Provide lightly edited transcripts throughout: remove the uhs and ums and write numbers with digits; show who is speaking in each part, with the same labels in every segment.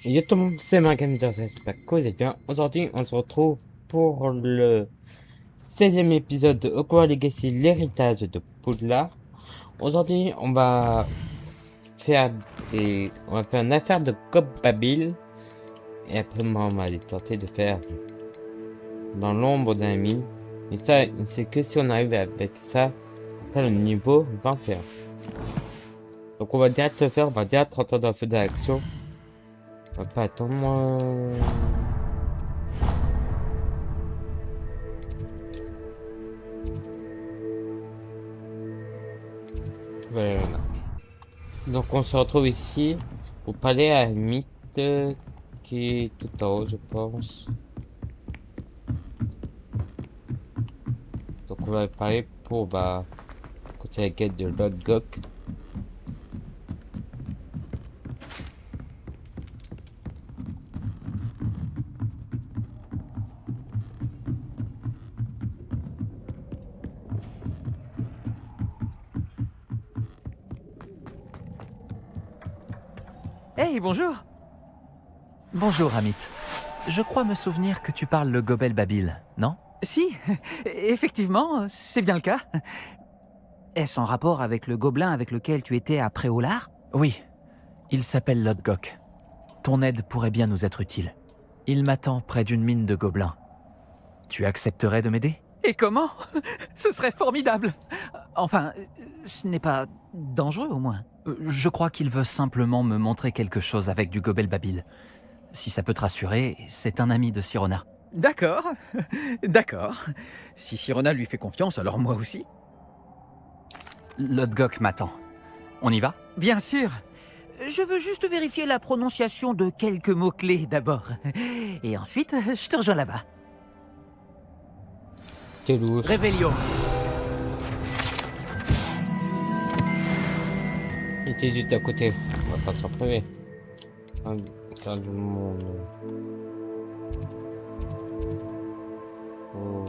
Speaker 1: Yo tout le monde, c'est Marc-Hamster, j'espère que vous êtes bien. Aujourd'hui, on se retrouve pour le 16e épisode de Hogwarts Legacy, l'héritage de Poudlard. Aujourd'hui, on va faire une affaire de Cobbabil. Et après, moi, on va aller tenter de faire dans l'ombre d'un mine. Et ça, c'est que si on arrive avec ça, le niveau 21. Donc on va direct le faire, on va direct rentrer dans le feu d'action. On va pas attendre. Voilà. Donc on se retrouve ici pour parler à Mythe qui est tout en haut, je pense. Donc on va parler pour continuer la quête de Lord Gok.
Speaker 2: Hey, bonjour!
Speaker 3: Bonjour, Amit. Je crois me souvenir que tu parles le Gobel Babil, non?
Speaker 2: Si, effectivement, c'est bien le cas. Est-ce en rapport avec le gobelin avec lequel tu étais à Préolard?
Speaker 3: Oui, il s'appelle Lodgok. Ton aide pourrait bien nous être utile. Il m'attend près d'une mine de gobelins. Tu accepterais de m'aider?
Speaker 2: Et comment? Ce serait formidable! Enfin, ce n'est pas dangereux au moins.
Speaker 3: Je crois qu'il veut simplement me montrer quelque chose avec du Gobel Babil. Si ça peut te rassurer, c'est un ami de Sirona.
Speaker 2: D'accord, d'accord. Si Sirona lui fait confiance, alors moi aussi.
Speaker 3: Lodgok m'attend. On y va?
Speaker 2: Bien sûr. Je veux juste vérifier la prononciation de quelques mots-clés d'abord. Et ensuite, je te rejoins là-bas.
Speaker 1: T'es louche.
Speaker 2: Réveillon.
Speaker 1: Il était juste à côté. On va pas s'en priver. Faire du monde. Oh.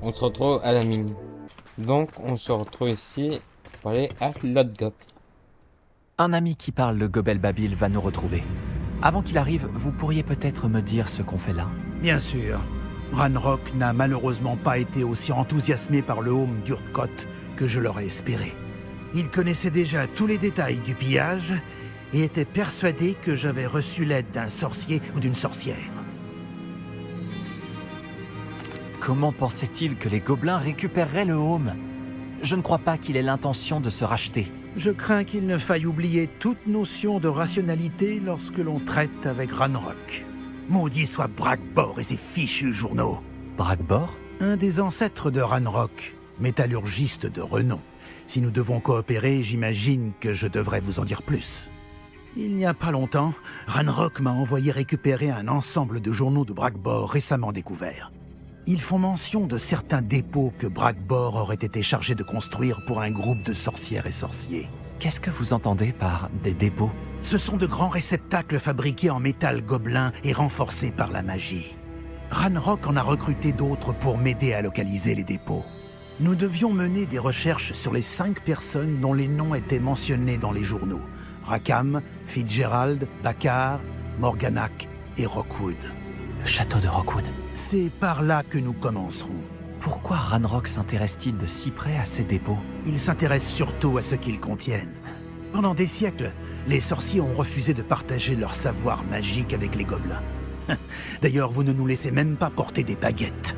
Speaker 1: On se retrouve à la mine. Donc on se retrouve ici pour parler à Lord Gok.
Speaker 3: Un ami qui parle le Gobel Babil va nous retrouver. Avant qu'il arrive, vous pourriez peut-être me dire ce qu'on fait là.
Speaker 4: Bien sûr. Ranrock n'a malheureusement pas été aussi enthousiasmé par le home d'Urtkot que je l'aurais espéré. Il connaissait déjà tous les détails du pillage et était persuadé que j'avais reçu l'aide d'un sorcier ou d'une sorcière.
Speaker 3: Comment pensait-il que les gobelins récupéreraient le home? Je ne crois pas qu'il ait l'intention de se racheter.
Speaker 4: Je crains qu'il ne faille oublier toute notion de rationalité lorsque l'on traite avec Ranrock. Maudit soit Bragbor et ses fichus journaux.
Speaker 3: Bragbor?
Speaker 4: Un des ancêtres de Ranrock, métallurgiste de renom. Si nous devons coopérer, j'imagine que je devrais vous en dire plus. Il n'y a pas longtemps, Ranrock m'a envoyé récupérer un ensemble de journaux de Bragbor récemment découverts. Ils font mention de certains dépôts que Bragbor aurait été chargé de construire pour un groupe de sorcières et sorciers.
Speaker 3: Qu'est-ce que vous entendez par des dépôts?
Speaker 4: Ce sont de grands réceptacles fabriqués en métal gobelin et renforcés par la magie. Ranrock en a recruté d'autres pour m'aider à localiser les dépôts. Nous devions mener des recherches sur les 5 personnes dont les noms étaient mentionnés dans les journaux. Rackham, Fitzgerald, Bakar, Morganac et Rockwood.
Speaker 3: Le château de Rockwood.
Speaker 4: C'est par là que nous commencerons.
Speaker 3: Pourquoi Ranrock s'intéresse-t-il de si près à ces dépôts?
Speaker 4: Ils s'intéressent surtout à ce qu'ils contiennent. Pendant des siècles, les sorciers ont refusé de partager leur savoir magique avec les gobelins. D'ailleurs, vous ne nous laissez même pas porter des baguettes.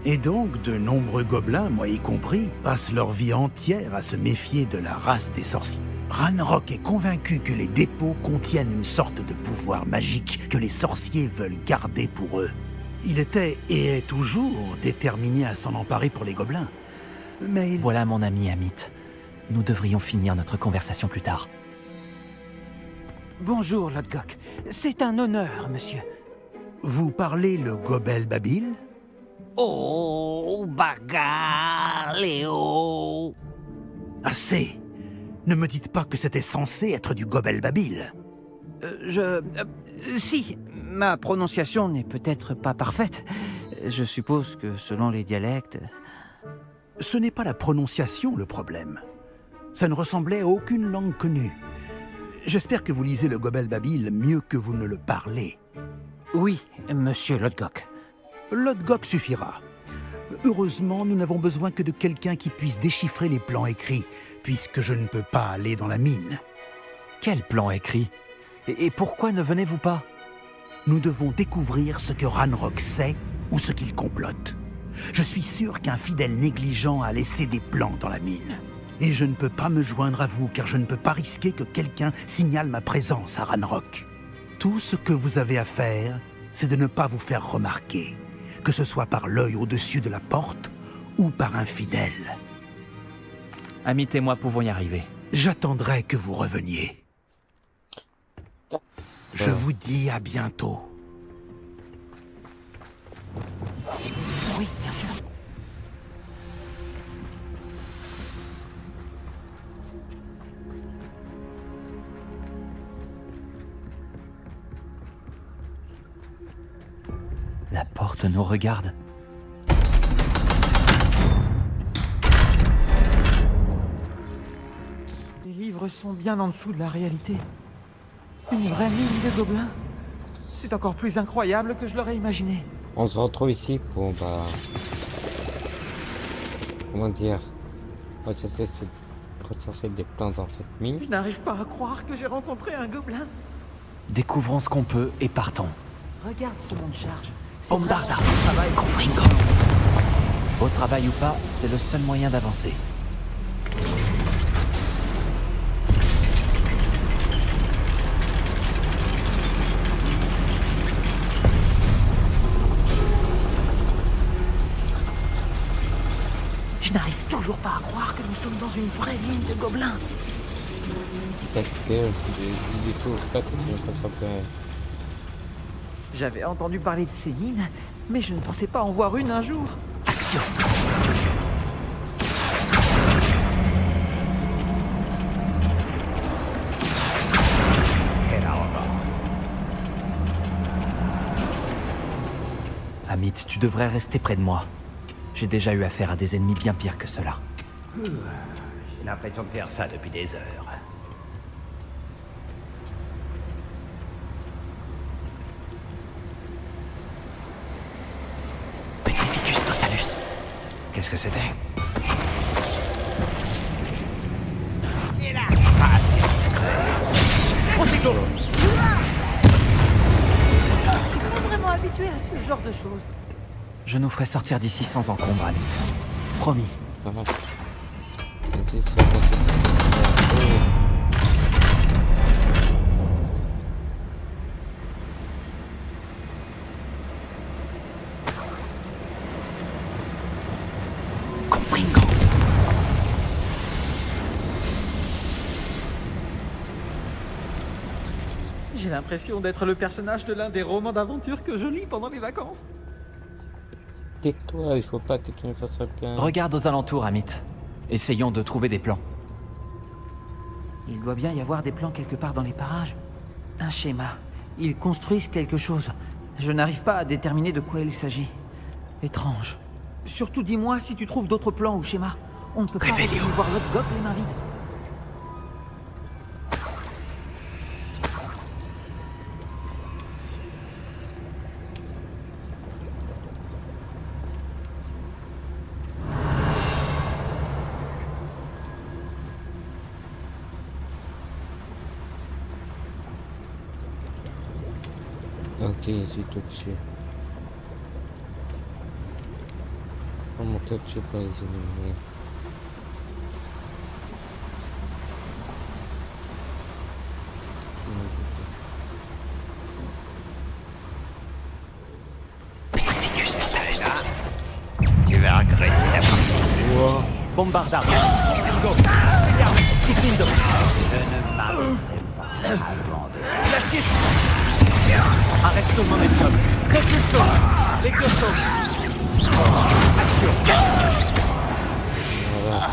Speaker 4: Et donc, de nombreux gobelins, moi y compris, passent leur vie entière à se méfier de la race des sorciers. Ranrock est convaincu que les dépôts contiennent une sorte de pouvoir magique que les sorciers veulent garder pour eux. Il était, et est toujours, déterminé à s'en emparer pour les gobelins. Mais il...
Speaker 3: Voilà mon ami Amit. Nous devrions finir notre conversation plus tard.
Speaker 2: Bonjour, Lodgok. C'est un honneur, monsieur.
Speaker 4: Vous parlez le Gobel Babil?
Speaker 2: Oh, bagarre, Léo.
Speaker 4: Assez! Ne me dites pas que c'était censé être du Gobel Babil.
Speaker 2: Si, ma prononciation n'est peut-être pas parfaite. Je suppose que selon les dialectes...
Speaker 4: Ce n'est pas la prononciation le problème. Ça ne ressemblait à aucune langue connue. J'espère que vous lisez le Gobel Babil mieux que vous ne le parlez.
Speaker 2: Oui, monsieur Lodgok.
Speaker 4: Lodgok suffira. Heureusement, nous n'avons besoin que de quelqu'un qui puisse déchiffrer les plans écrits, puisque je ne peux pas aller dans la mine.
Speaker 3: Quel plan écrit? Et pourquoi ne venez-vous pas?
Speaker 4: Nous devons découvrir ce que Ranrock sait ou ce qu'il complote. Je suis sûr qu'un fidèle négligent a laissé des plans dans la mine. Et je ne peux pas me joindre à vous, car je ne peux pas risquer que quelqu'un signale ma présence à Ranrock. Tout ce que vous avez à faire, c'est de ne pas vous faire remarquer, que ce soit par l'œil au-dessus de la porte ou par un fidèle.
Speaker 3: Amit et moi pouvons y arriver.
Speaker 4: J'attendrai que vous reveniez. Je vous dis à bientôt.
Speaker 2: Oui, bien sûr.
Speaker 3: La porte nous regarde.
Speaker 2: Les livres sont bien en dessous de la réalité. Une vraie mine de gobelins. C'est encore plus incroyable que je l'aurais imaginé.
Speaker 1: On se retrouve ici pour, comment dire, recenser des plans dans cette mine.
Speaker 2: Je n'arrive pas à croire que j'ai rencontré un gobelin.
Speaker 3: Découvrons ce qu'on peut et partons.
Speaker 2: Regarde ce monde charge.
Speaker 3: Bombarda, Confringo. Au travail ou pas, c'est le seul moyen d'avancer.
Speaker 2: Je n'arrive toujours pas à croire que nous sommes dans une vraie mine de gobelins.
Speaker 1: Peut-être que il faut pas que tu me fasses repérer.
Speaker 2: J'avais entendu parler de ces mines, mais je ne pensais pas en voir une un jour.
Speaker 3: Action! Amit, tu devrais rester près de moi. J'ai déjà eu affaire à des ennemis bien pires que cela.
Speaker 5: J'ai l'impression de faire ça depuis des heures.
Speaker 3: Petrificus totalus.
Speaker 5: Qu'est-ce que c'était? Pas assez discret.
Speaker 2: Je suis pas vraiment habitué à ce genre de choses.
Speaker 3: Je nous ferai sortir d'ici sans encombre, Amit. Promis.
Speaker 1: Ah. Vas-y, c'est possible.
Speaker 3: Confringo.
Speaker 2: J'ai l'impression d'être le personnage de l'un des romans d'aventure que je lis pendant les vacances.
Speaker 1: Tais-toi, il faut pas que tu me fasses repérer.
Speaker 3: Regarde aux alentours, Amit. Essayons de trouver des plans.
Speaker 2: Il doit bien y avoir des plans quelque part dans les parages. Un schéma. Ils construisent quelque chose. Je n'arrive pas à déterminer de quoi il s'agit. Étrange. Surtout dis-moi si tu trouves d'autres plans ou schémas. On ne peut pas
Speaker 3: Révélio.
Speaker 2: retourner voir Lodgok les mains vides.
Speaker 1: Ok, je suis tout dessus. On monte au-dessus pour les éliminer.
Speaker 3: Petrificus totalus.
Speaker 5: Tu vas regretter la partie.
Speaker 1: Wow.
Speaker 3: Bombarda.
Speaker 5: Je ne m'arrêterai pas avant de...
Speaker 3: Arresto momentum. Repulso. L'exoso. Action.
Speaker 1: Voilà.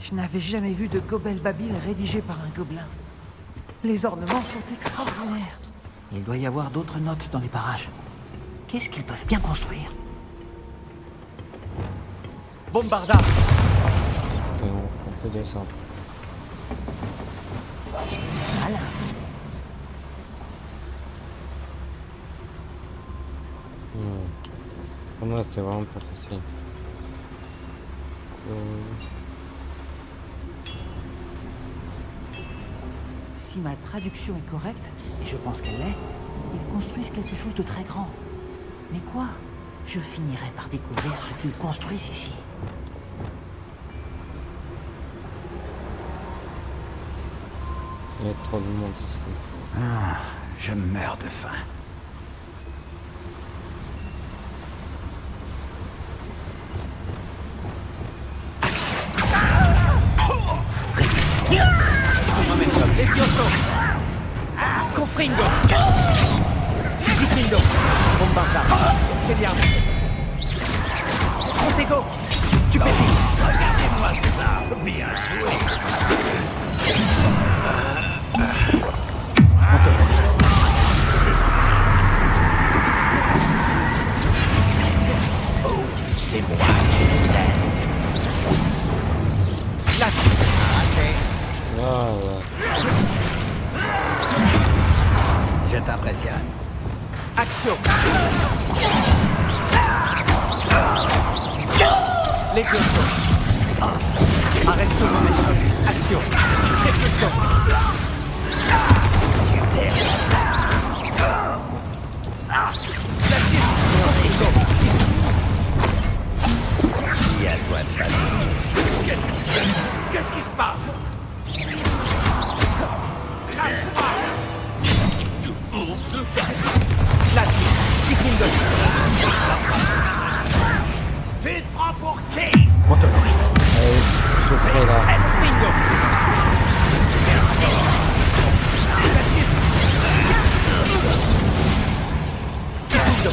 Speaker 2: Je n'avais jamais vu de Gobel Babil rédigé par un gobelin. Les ornements sont extraordinaires. Il doit y avoir d'autres notes dans les parages. Qu'est-ce qu'ils peuvent bien construire?
Speaker 3: Bombarda.
Speaker 1: On peut descendre. Ouais, c'est vraiment pas facile.
Speaker 2: Si ma traduction est correcte, et je pense qu'elle l'est, ils construisent quelque chose de très grand. Mais quoi? Je finirai par découvrir ce qu'ils construisent ici.
Speaker 1: Il y a trop de monde ici.
Speaker 5: Ah, je meurs de faim.
Speaker 2: Levioso! Confringo! Difrindo! Bombarda! Expelliarmus! Protego! Stupéfix!
Speaker 5: Regardez-moi ça! Bien joué!
Speaker 2: Antonoris!
Speaker 5: Oh, c'est moi qui vous aime.
Speaker 2: Glacis!
Speaker 1: Ah ouais.
Speaker 5: Je t'impressionne.
Speaker 2: Axio! Levioso! Arresto momentum! Axio! Destruction! Glacis! Confringo!
Speaker 5: Et à toi de passer. Qu'est-ce que tu fais? Qu'est-ce qui se passe?
Speaker 2: Glacis! Difrindo!
Speaker 5: Tu te prends pour qui?
Speaker 2: Antonoris!
Speaker 1: Allez, je serai là.
Speaker 2: Confringo! Glacis! Difrindo!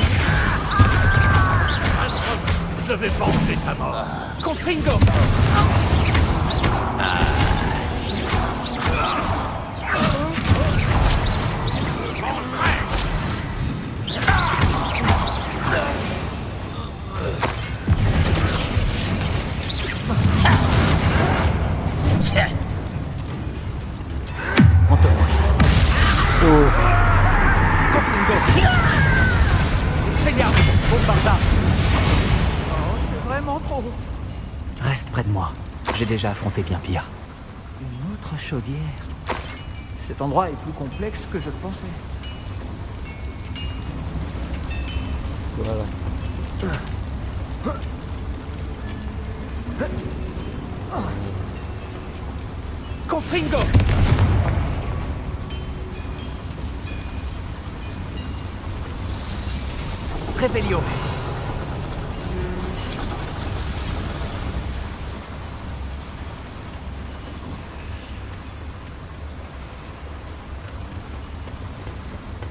Speaker 5: Je vais venger ta mort.
Speaker 2: Confringo! Antonoris! Confringo! Expelliarmus! Bombarda! Oh, c'est vraiment trop! Reste près de moi. J'ai déjà affronté bien pire. Une autre chaudière. Cet endroit est plus complexe que je le pensais.
Speaker 1: Voilà.
Speaker 2: Confringo! Revelio!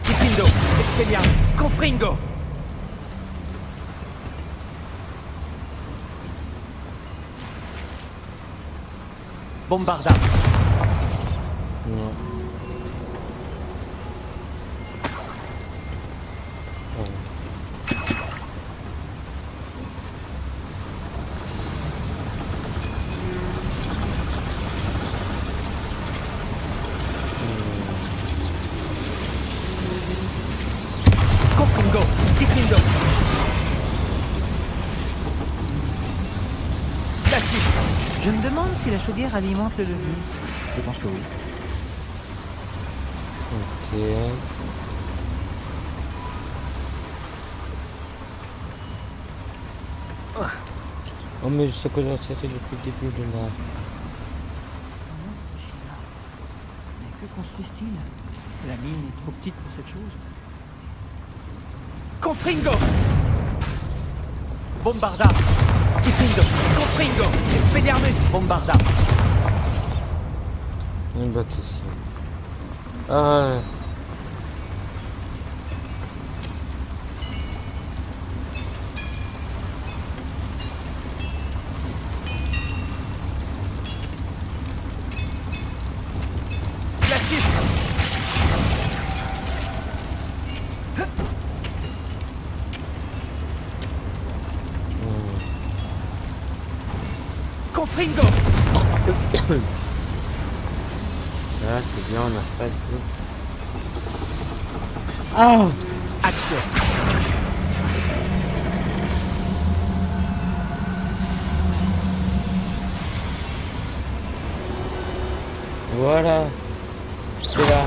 Speaker 2: Difrindo! Expelliarmus! Confringo! Bombarda!
Speaker 1: Non.
Speaker 2: Confringo! Difrindo! Glacis! Je me demande si la chaudière alimente le levier. Je pense que oui.
Speaker 1: Ok. Oh mais ce que j'ai cherché depuis le début de là.
Speaker 2: Mais que construisent-ils? La mine est trop petite pour cette chose. Confringo! Bombarda! Difrindo! Confringo! Expelliarmus! Bombarda!
Speaker 1: Une boîte ici. Ah.
Speaker 2: Glacis! Confringo!
Speaker 1: Là c'est bien, on a ça et tout. Ah.
Speaker 2: Action!
Speaker 1: Voilà. C'est là.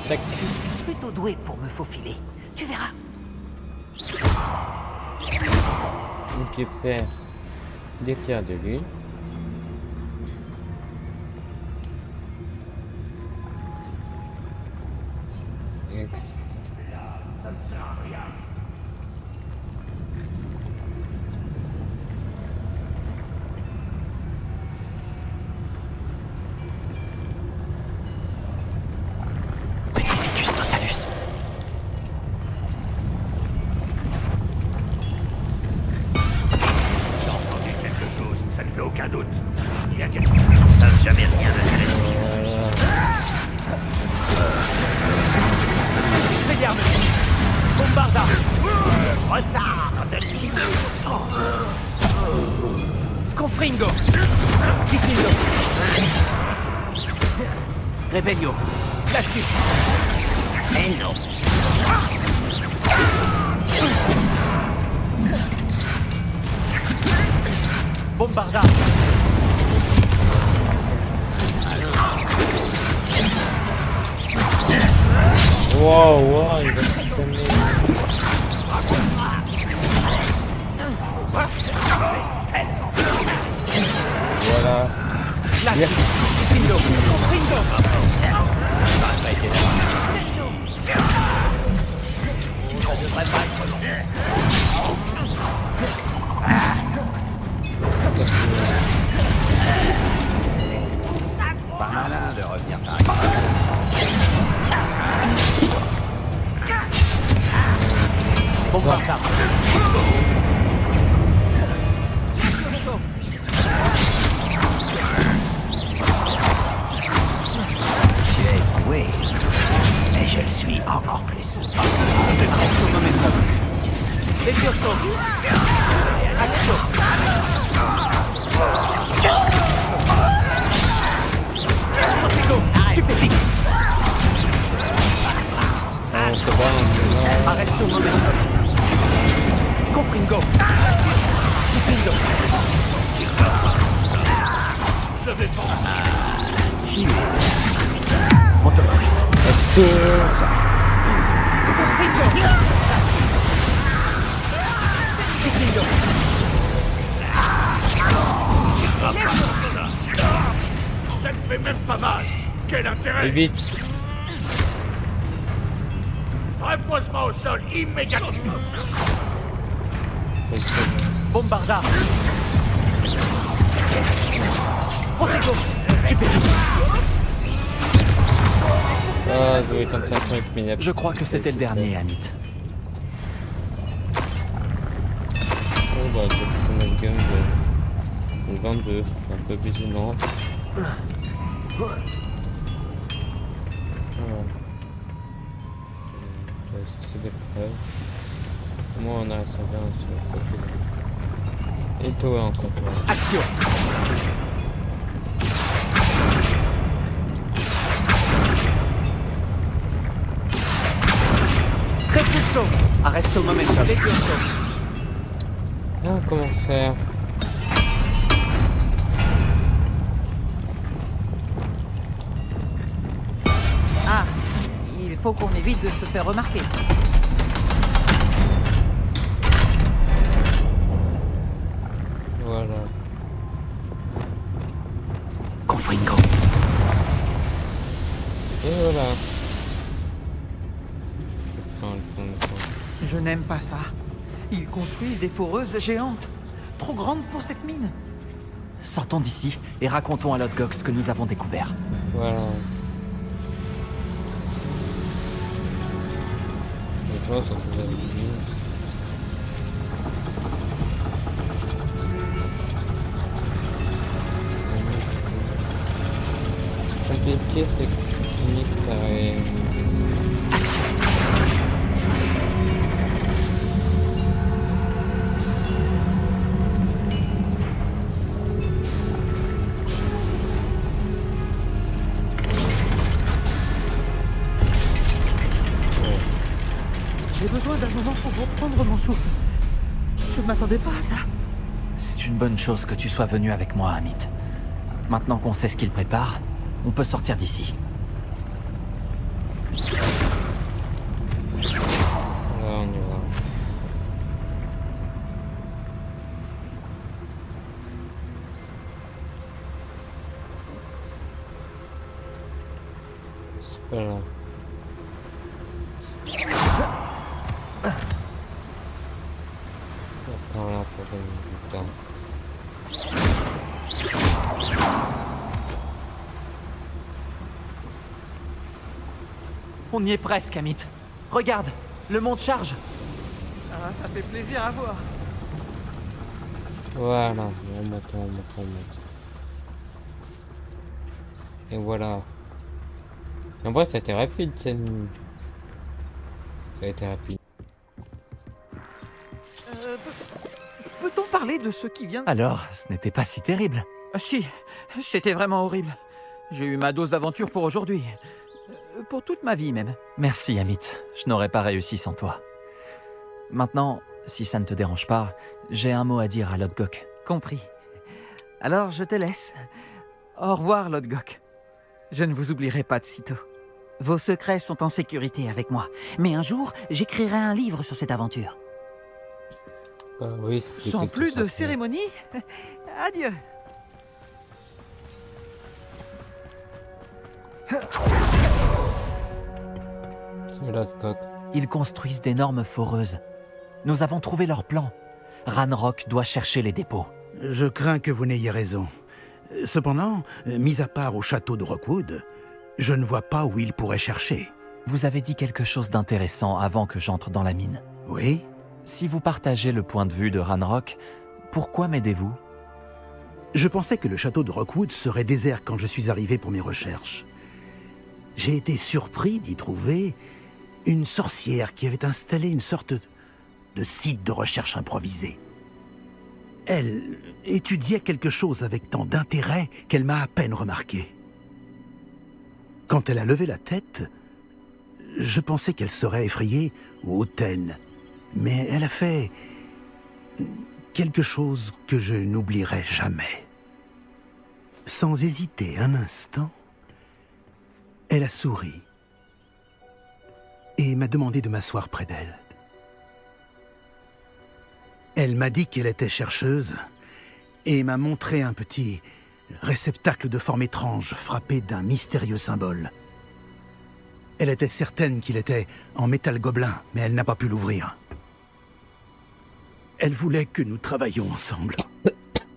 Speaker 1: Tac.
Speaker 2: Je suis plutôt doué pour me faufiler. Tu verras.
Speaker 1: Ok, faire des pierres de lune. Ex-
Speaker 2: Petit Ficus Totalus.
Speaker 5: J'ai entendu quelque chose, ça ne fait aucun doute. Il y a quelque chose. Ça n'a jamais rien d'intéressant.
Speaker 2: Regarde. Bombarda.
Speaker 5: Retard de l'île.
Speaker 2: Confringo. Diffindo. Revelio. Glacius.
Speaker 5: Mais non.
Speaker 2: Bombarda.
Speaker 1: Wow, wow, il va se calmer. Voilà.
Speaker 2: Glacius. Diffindo. Confringo.
Speaker 5: Pas malin de revenir par ici.
Speaker 2: Bombarda.
Speaker 5: Tu es doué. Mais je le suis encore plus.
Speaker 2: Momentum. Levioso. Axio. Protego. Stupéfique.
Speaker 1: C'est bon.
Speaker 2: Arresto Momentum. Confringo. Diffindo.
Speaker 5: Je vais pas.
Speaker 2: Motoris.
Speaker 1: Est-ce
Speaker 2: Confringo. Diffindo.
Speaker 5: Ça ne fait même pas mal. Quel
Speaker 1: que...
Speaker 5: intérêt?
Speaker 1: Vite.
Speaker 5: Repose-moi au sol immédiatement.
Speaker 2: Bombarda. Protego. Stupéfique.
Speaker 1: Ah, ça doit être un peu incroyable.
Speaker 3: Je crois que c'était le dernier, Amit.
Speaker 1: Oh bah, c'est notre gun de 22, un peu vigilant. Voilà. Ça c'est des preuves. Moi on a un certain sur le précédent. Et toi encore.
Speaker 2: Action. Repulso. Arresto Momentum. Levioso.
Speaker 1: Ah, comment faire?
Speaker 6: Ah, il faut qu'on évite de se faire remarquer.
Speaker 1: Voilà.
Speaker 2: Confringo.
Speaker 1: Et voilà. Je prends le fond.
Speaker 6: Je n'aime pas ça. Ils construisent des foreuses géantes, trop grandes pour cette mine.
Speaker 3: Sortons d'ici et racontons à Lodgok ce que nous avons découvert.
Speaker 1: Voilà. Et toi, ça se fait. Compliqué, c'est clinique pareil.
Speaker 2: Action.
Speaker 6: J'ai besoin d'un moment pour reprendre mon souffle. Je ne m'attendais pas à ça.
Speaker 3: C'est une bonne chose que tu sois venu avec moi, Amit. Maintenant qu'on sait ce qu'il prépare, on peut sortir d'ici.
Speaker 1: Là, on y va. C'est pas là. Par là pour gagner du temps.
Speaker 3: On y est presque, Amit. Regarde, le monde charge.
Speaker 6: Ah, ça fait plaisir à voir.
Speaker 1: Voilà, on monte, on monte, on monte. Et voilà. En vrai, ça a été rapide, cette nuit. Ça a été rapide.
Speaker 6: Peut-on parler de ce qui vient de...
Speaker 3: Alors, ce n'était pas si terrible.
Speaker 6: Si, c'était vraiment horrible. J'ai eu ma dose d'aventure pour aujourd'hui. Pour toute ma vie même.
Speaker 3: Merci, Amit. Je n'aurais pas réussi sans toi. Maintenant, si ça ne te dérange pas, j'ai un mot à dire à Lodgok.
Speaker 6: Compris. Alors je te laisse. Au revoir, Lodgok. Je ne vous oublierai pas de sitôt. Vos secrets sont en sécurité avec moi. Mais un jour, j'écrirai un livre sur cette aventure.
Speaker 1: Oui.
Speaker 6: Sans
Speaker 1: c'était
Speaker 6: plus
Speaker 1: tout
Speaker 6: de
Speaker 1: ça.
Speaker 6: cérémonie, adieu.
Speaker 1: C'est Lodgok.
Speaker 3: Ils construisent d'énormes foreuses. Nous avons trouvé leur plan. Ranrock doit chercher les dépôts.
Speaker 4: Je crains que vous n'ayez raison. Cependant, mis à part au château de Rockwood, je ne vois pas où il pourrait chercher.
Speaker 3: Vous avez dit quelque chose d'intéressant avant que j'entre dans la mine.
Speaker 4: Oui?
Speaker 3: Si vous partagez le point de vue de Ranrock, pourquoi m'aidez-vous?
Speaker 4: Je pensais que le château de Rockwood serait désert quand je suis arrivé pour mes recherches. J'ai été surpris d'y trouver une sorcière qui avait installé une sorte de site de recherche improvisé. Elle étudiait quelque chose avec tant d'intérêt qu'elle m'a à peine remarqué. Quand elle a levé la tête, je pensais qu'elle serait effrayée ou hautaine, mais elle a fait quelque chose que je n'oublierai jamais. Sans hésiter un instant, elle a souri et m'a demandé de m'asseoir près d'elle. Elle m'a dit qu'elle était chercheuse et m'a montré un petit réceptacle de forme étrange frappé d'un mystérieux symbole. Elle était certaine qu'il était en métal gobelin, mais elle n'a pas pu l'ouvrir. Elle voulait que nous travaillions ensemble.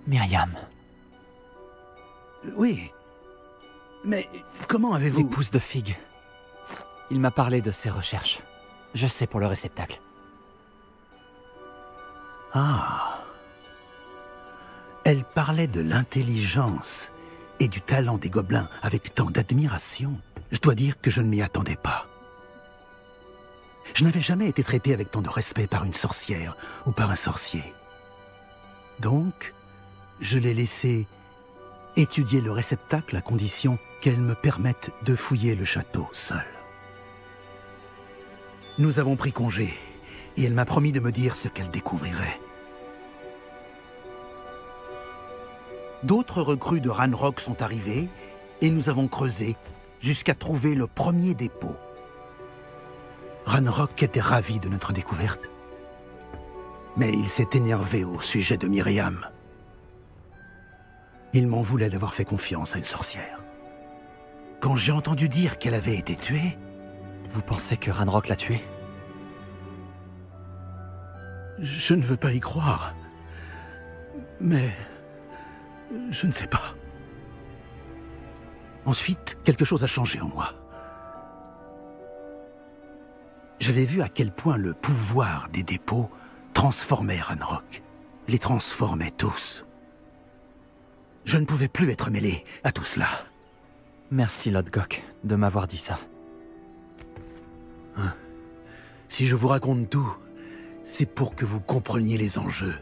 Speaker 3: Myriam,
Speaker 4: Oui, mais comment avez-vous...
Speaker 3: l'épouse de Fig. Il m'a parlé de ses recherches. Je sais pour le réceptacle.
Speaker 4: Ah. Elle parlait de l'intelligence et du talent des gobelins avec tant d'admiration. Je dois dire que je ne m'y attendais pas. Je n'avais jamais été traité avec tant de respect par une sorcière ou par un sorcier. Donc, je l'ai laissé étudier le réceptacle à condition qu'elle me permette de fouiller le château seul. Nous avons pris congé et elle m'a promis de me dire ce qu'elle découvrirait. D'autres recrues de Ranrock sont arrivées et nous avons creusé jusqu'à trouver le premier dépôt. Ranrock était ravi de notre découverte, mais il s'est énervé au sujet de Myriam. Il m'en voulait d'avoir fait confiance à une sorcière. Quand j'ai entendu dire qu'elle avait été tuée,
Speaker 3: Vous pensez que Ranrock l'a tué?
Speaker 4: je ne veux pas y croire. Mais je ne sais pas. Ensuite, quelque chose a changé en moi. J'avais vu à quel point le pouvoir des dépôts transformait Ranrock. Les transformait tous. Je ne pouvais plus être mêlé à tout cela.
Speaker 3: Merci, Lodgok, de m'avoir dit ça.
Speaker 4: Si je vous raconte tout, c'est pour que vous compreniez les enjeux.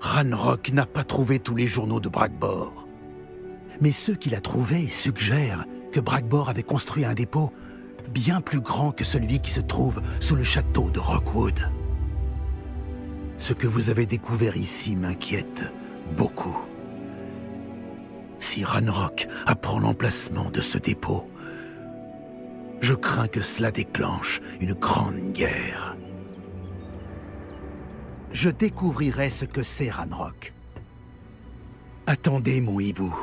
Speaker 4: Ranrock n'a pas trouvé tous les journaux de Bragbor. Mais ceux qu'il a trouvés suggèrent que Bragbor avait construit un dépôt bien plus grand que celui qui se trouve sous le château de Rockwood. Ce que vous avez découvert ici m'inquiète beaucoup. Si Ranrock apprend l'emplacement de ce dépôt, je crains que cela déclenche une grande guerre. Je découvrirai ce que c'est Ranrock. Attendez, mon hibou.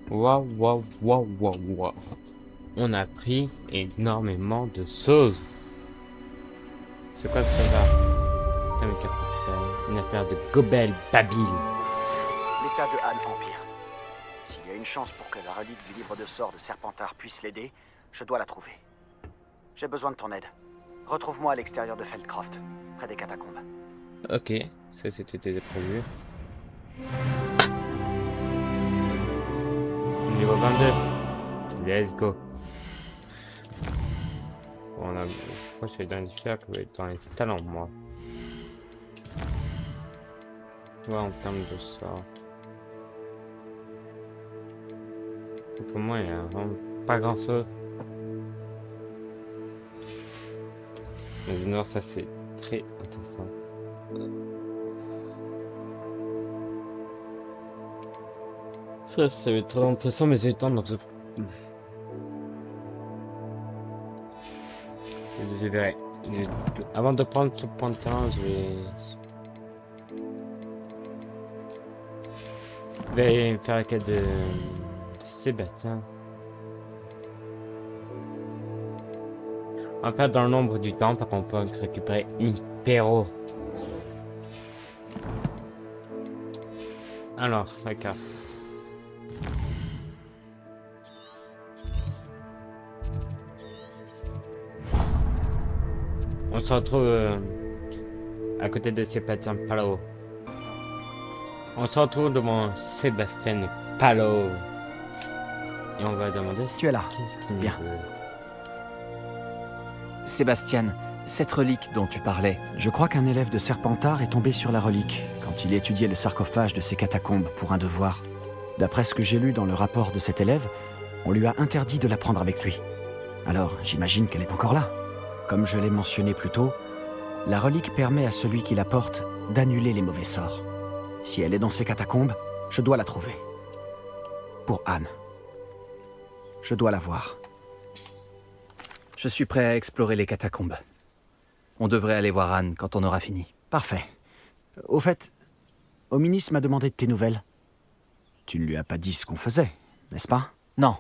Speaker 1: Waouh, waouh, waouh, waouh, waouh. On a appris énormément de choses. C'est quoi ce là? Thème principal. Une affaire de Gobel Babil.
Speaker 7: L'état de Han Empire. S'il y a une chance pour que la relique du livre de sort de Serpentard puisse l'aider, je dois la trouver. J'ai besoin de ton aide. Retrouve-moi à l'extérieur de Feldcroft, près des catacombes.
Speaker 1: Ok, ça c'était déjà prévu. Niveau 22. Let's go. On a... Moi je suis dans les différents que dans les talents moi. Ouais, en termes de sort. Pour moi il y a vraiment pas grand chose. Mais non, ça c'est très intéressant. Ça va être très intéressant, mais j'ai le temps donc je verrai. Avant de prendre ce point de temps, je vais faire la quête de Sébastien. En fait, dans le nombre du temps, par contre, on peut récupérer une perro. Alors, d'accord. On se retrouve à côté de Sébastien Palo. On se retrouve devant Sébastien Palo. Et on va demander si
Speaker 6: Tu es là.
Speaker 1: qu'est-ce qu'il nous
Speaker 6: Bien.
Speaker 1: veut.
Speaker 3: Sébastien, cette relique dont tu parlais,
Speaker 2: Je crois qu'un élève de Serpentard est tombé sur la relique quand il étudiait le sarcophage de ces catacombes pour un devoir. D'après ce que j'ai lu dans le rapport de cet élève, on lui a interdit de la prendre avec lui. Alors, j'imagine qu'elle est encore là. Comme je l'ai mentionné plus tôt, la relique permet à celui qui la porte d'annuler les mauvais sorts. Si elle est dans ces catacombes, je dois la trouver. Pour Anne. Je dois la voir.
Speaker 3: je suis prêt à explorer les catacombes. On devrait aller voir Anne quand on aura fini.
Speaker 2: Parfait. Au fait, Ominis m'a demandé de tes nouvelles. Tu ne lui as pas dit ce qu'on faisait, n'est-ce pas?
Speaker 3: Non,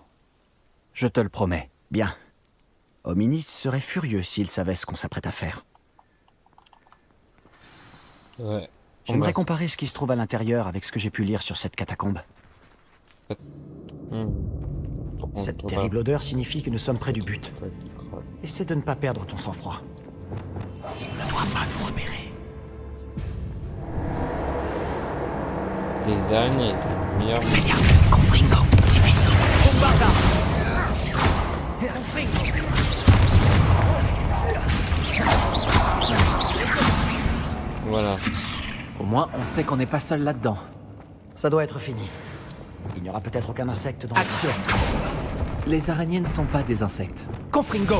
Speaker 3: je te le promets.
Speaker 2: Bien. Ominis serait furieux s'il savait ce qu'on s'apprête à faire.
Speaker 1: Ouais.
Speaker 2: J'aimerais comparer ce qui se trouve à l'intérieur avec ce que j'ai pu lire sur cette catacombe. Cette terrible odeur signifie que nous sommes près du but. Essaie de ne pas perdre ton sang-froid. Il ne doit pas nous repérer.
Speaker 1: Des araignées. Meilleur. Voilà.
Speaker 3: Au moins, on sait qu'on n'est pas seul là-dedans.
Speaker 2: Ça doit être fini. Il n'y aura peut-être aucun insecte dans
Speaker 3: Action! Les araignées ne sont pas des insectes.
Speaker 2: Confringo.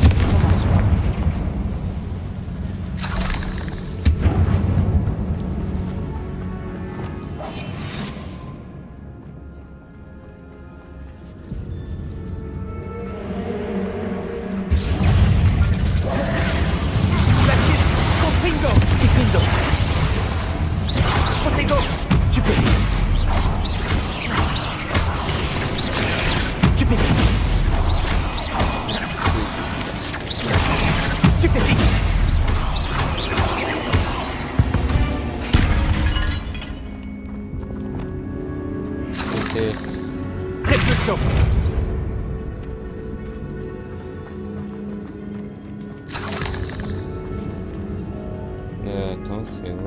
Speaker 1: Attends, c'est où?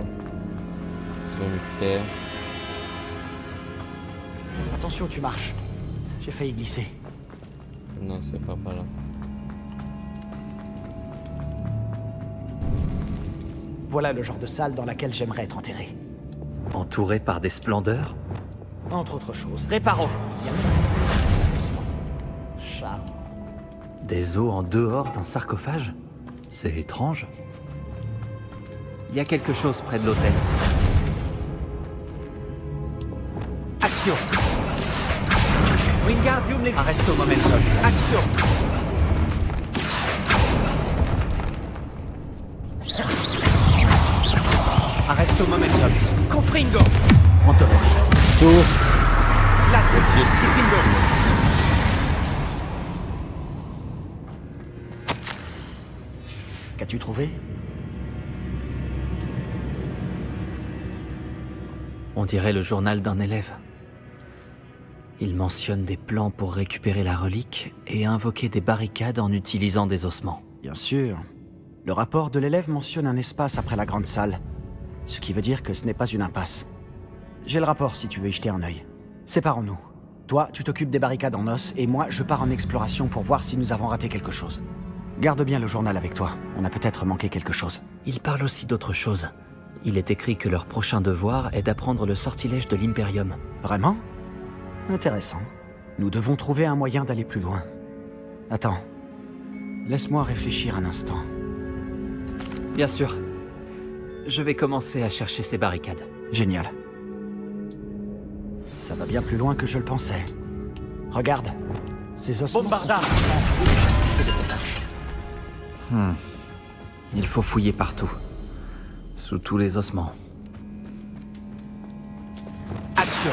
Speaker 1: Je me perds.
Speaker 2: Attention, tu marches. J'ai failli glisser.
Speaker 1: Non, c'est pas par là.
Speaker 2: Voilà le genre de salle dans laquelle j'aimerais être enterré.
Speaker 3: Entouré par des splendeurs?
Speaker 7: Entre autres choses.
Speaker 6: Réparo.
Speaker 7: Il y a même un ossements. Charmant.
Speaker 3: Des os en dehors d'un sarcophage? C'est étrange.
Speaker 6: Il y a quelque chose près de l'hôtel. Action. Wingardium Leviosa. Arresto momentum. Action. Arresto momentum. Confringo.
Speaker 2: Antonoris.
Speaker 6: Glacius. Diffindo.
Speaker 7: Qu'as-tu trouvé?
Speaker 3: On dirait le journal d'un élève. Il mentionne des plans pour récupérer la relique et invoquer des barricades en utilisant des ossements.
Speaker 7: Bien sûr. Le rapport de l'élève mentionne un espace après la grande salle. Ce qui veut dire que ce n'est pas une impasse. J'ai le rapport si tu veux y jeter un œil. Séparons-nous. Toi, tu t'occupes des barricades en os et moi, je pars en exploration pour voir si nous avons raté quelque chose. Garde bien le journal avec toi. On a peut-être manqué quelque chose.
Speaker 3: Il parle aussi d'autre chose. Il est écrit que leur prochain devoir est d'apprendre le sortilège de l'Imperium.
Speaker 7: Vraiment? Intéressant. Nous devons trouver un moyen d'aller plus loin. Attends. Laisse-moi réfléchir un instant.
Speaker 3: Bien sûr. Je vais commencer à chercher ces barricades.
Speaker 7: Génial. Ça va bien plus loin que je le pensais. Regarde. Ces ossements
Speaker 6: Bombardard.
Speaker 7: sont de cette arche.
Speaker 3: Il faut fouiller partout. Sous tous les ossements.
Speaker 6: Action.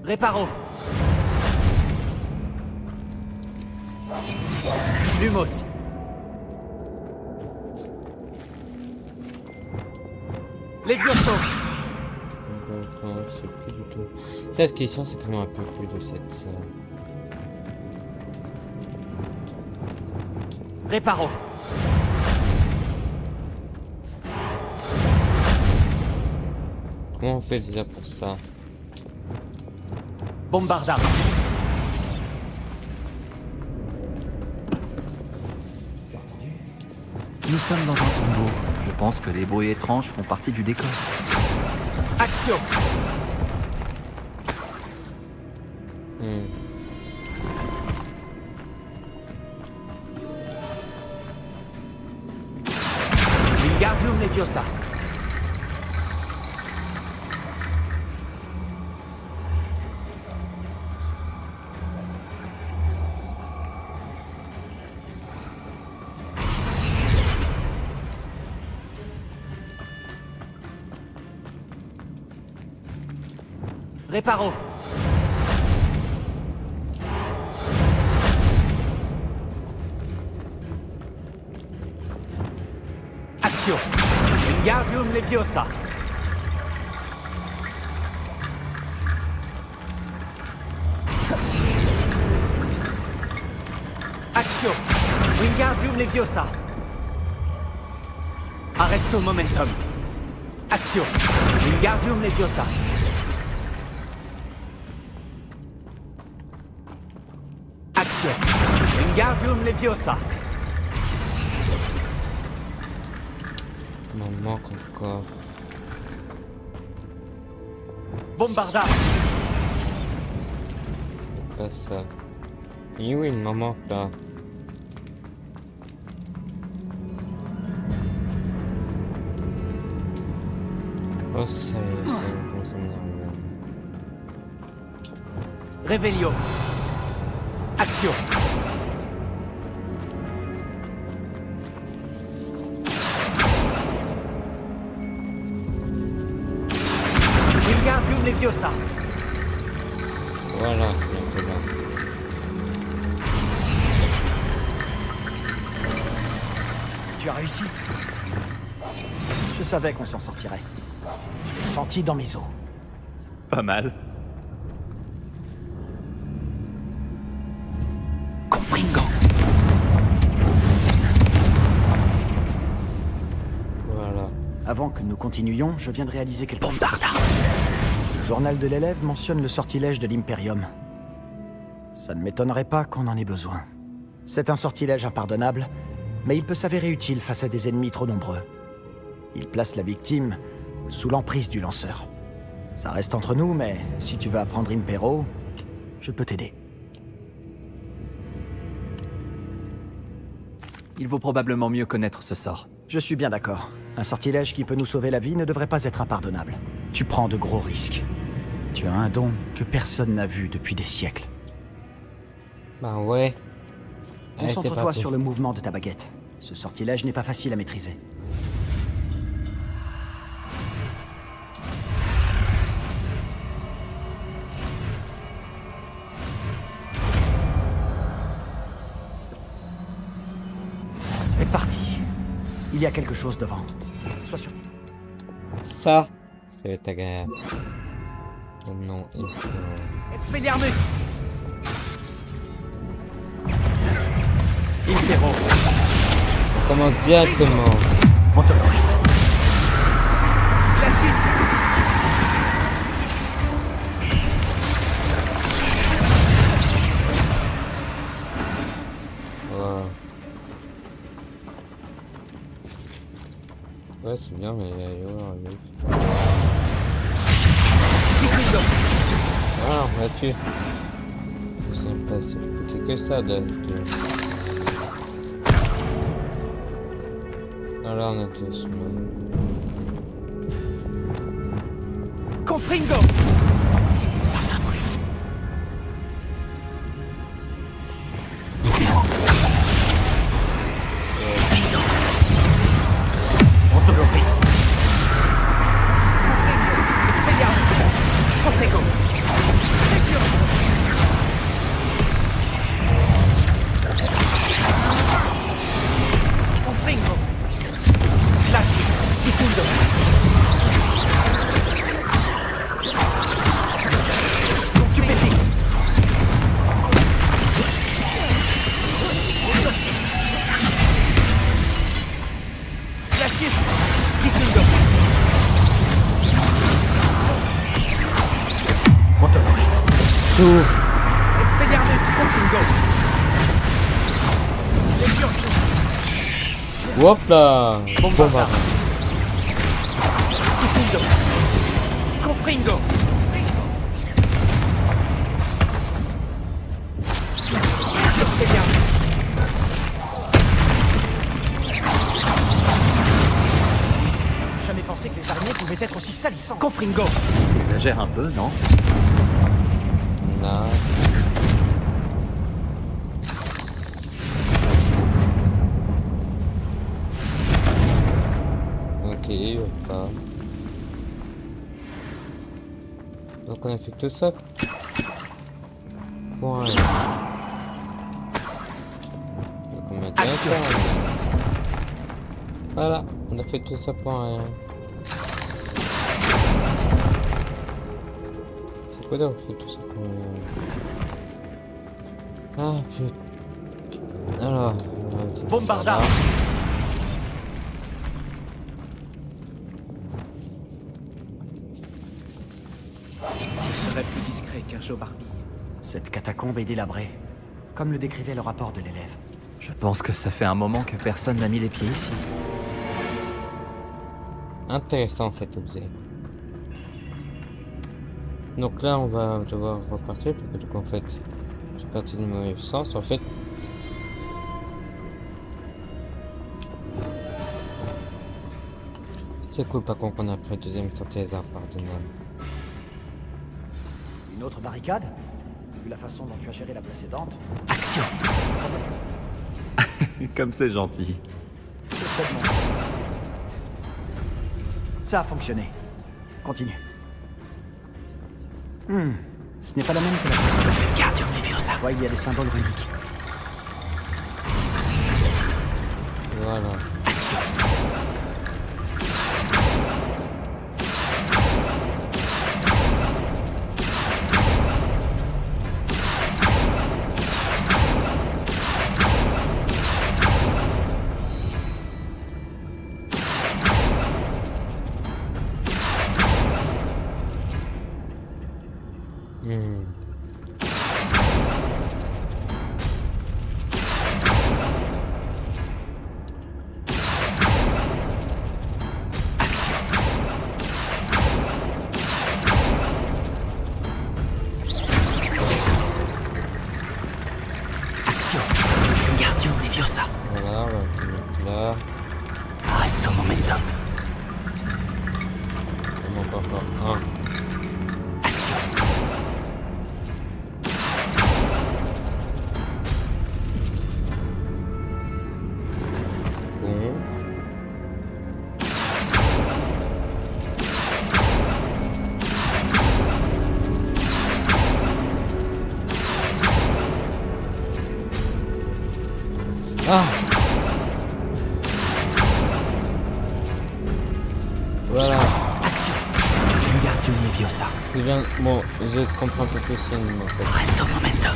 Speaker 6: Réparo. Lumos. Levioso.
Speaker 1: Non, c'est plus du tout. Ça, ce qui est sûr, c'est qu'on a un peu plus de cette.
Speaker 6: Réparo.
Speaker 1: Comment on fait déjà pour ça?
Speaker 6: Bombardard.
Speaker 3: Nous sommes dans un tombeau. Je pense que les bruits étranges font partie du décor.
Speaker 6: Action. Wingardium Leviosa. Réparo. Action. Wingardium Leviosa. Action. Wingardium Leviosa. Arresto momentum. Action. Wingardium Leviosa. Action. Wingardium Leviosa.
Speaker 1: Il m'en manque encore.
Speaker 6: Bombardard.
Speaker 1: C'est pas ça. Et oui, il m'en manque là. Oh, ça y est, on commence à m'énerver.
Speaker 6: Revelio. Action. Wingardium Leviosa.
Speaker 1: Voilà, un peu là.
Speaker 7: Tu as réussi? Je savais qu'on s'en sortirait. Je l'ai senti dans mes os.
Speaker 8: Pas mal.
Speaker 7: Confringo.
Speaker 1: Voilà.
Speaker 7: Avant que nous continuions, je viens de réaliser quelque chose. Le journal de l'élève mentionne le sortilège de l'Imperium. Ça ne m'étonnerait pas qu'on en ait besoin. C'est un sortilège impardonnable, mais il peut s'avérer utile face à des ennemis trop nombreux. Il place la victime sous l'emprise du lanceur. Ça reste entre nous, mais si tu veux apprendre Impero, je peux t'aider.
Speaker 3: Il vaut probablement mieux connaître ce sort.
Speaker 7: Je suis bien d'accord. Un sortilège qui peut nous sauver la vie ne devrait pas être impardonnable. Tu prends de gros risques. Tu as un don que personne n'a vu depuis des siècles.
Speaker 1: Bah ouais. Allez, c'est
Speaker 7: Concentre-toi
Speaker 1: parti.
Speaker 7: sur le mouvement de ta baguette. Ce sortilège n'est pas facile à maîtriser. C'est parti. Il y a quelque chose devant. Sois sûr.
Speaker 1: Ça, ça va être agréable. Oh non, il faut...
Speaker 2: Expelliarmus! Impero!
Speaker 1: On commence directement.
Speaker 7: Montoloris.
Speaker 2: Glacis!
Speaker 1: Wow. Ouais, c'est bien, mais il y a un mec. Ah, on l'a tué. C'est plus que ça de... Ah là, on a tué ce mec.
Speaker 2: Confringo!
Speaker 7: Pas un bruit. Montoloris.
Speaker 2: Expelliarmus! Protego! Confringo! Glacis! Difundo! Stupefix! Glacis! Difundo!
Speaker 7: Montoloris.
Speaker 1: Souffle.
Speaker 2: Expelliarmus! Confringo!
Speaker 1: Hop là.
Speaker 2: Bombarda! Difundo! Confringo! Expelliarmus! Jamais pensé que les araignées pouvaient être aussi salissants. Confringo!
Speaker 3: Exagère un peu, non?
Speaker 1: Là. Ok, hop là. Donc on a fait tout ça. Point. Donc on met
Speaker 2: Action.
Speaker 1: Voilà, on a fait tout ça pour rien. C'est quoi d'avoir fait tout ça pour rien? Ah putain. Alors, on va dire
Speaker 2: Bombarda!
Speaker 1: ça.
Speaker 2: Je serais plus discret qu'un Joe Barbie.
Speaker 7: Cette catacombe est délabrée, comme le décrivait le rapport de l'élève.
Speaker 3: Je pense que ça fait un moment que personne n'a mis les pieds ici.
Speaker 1: Intéressant cet objet. Donc là on va devoir repartir parce que du coup en fait j'ai parti du mauvais sens en fait. C'est cool par contre qu'on a pris le deuxième synthèse impardonnable.
Speaker 7: Une autre barricade? Vu la façon dont tu as géré la précédente.
Speaker 2: Action!
Speaker 8: Comme c'est gentil.
Speaker 7: Ça a fonctionné. Continue. Ce n'est pas la même que la précédente.
Speaker 2: Guardian Leviosa!
Speaker 7: Tu vois, il y a des symboles runiques.
Speaker 1: Voilà.
Speaker 2: Action!
Speaker 1: encore un. Bon. Ah! Voilà.
Speaker 3: Action. Wingardium Leviosa.
Speaker 1: Bon, je comprends un peu plus ce nom en fait.
Speaker 3: Presto momento.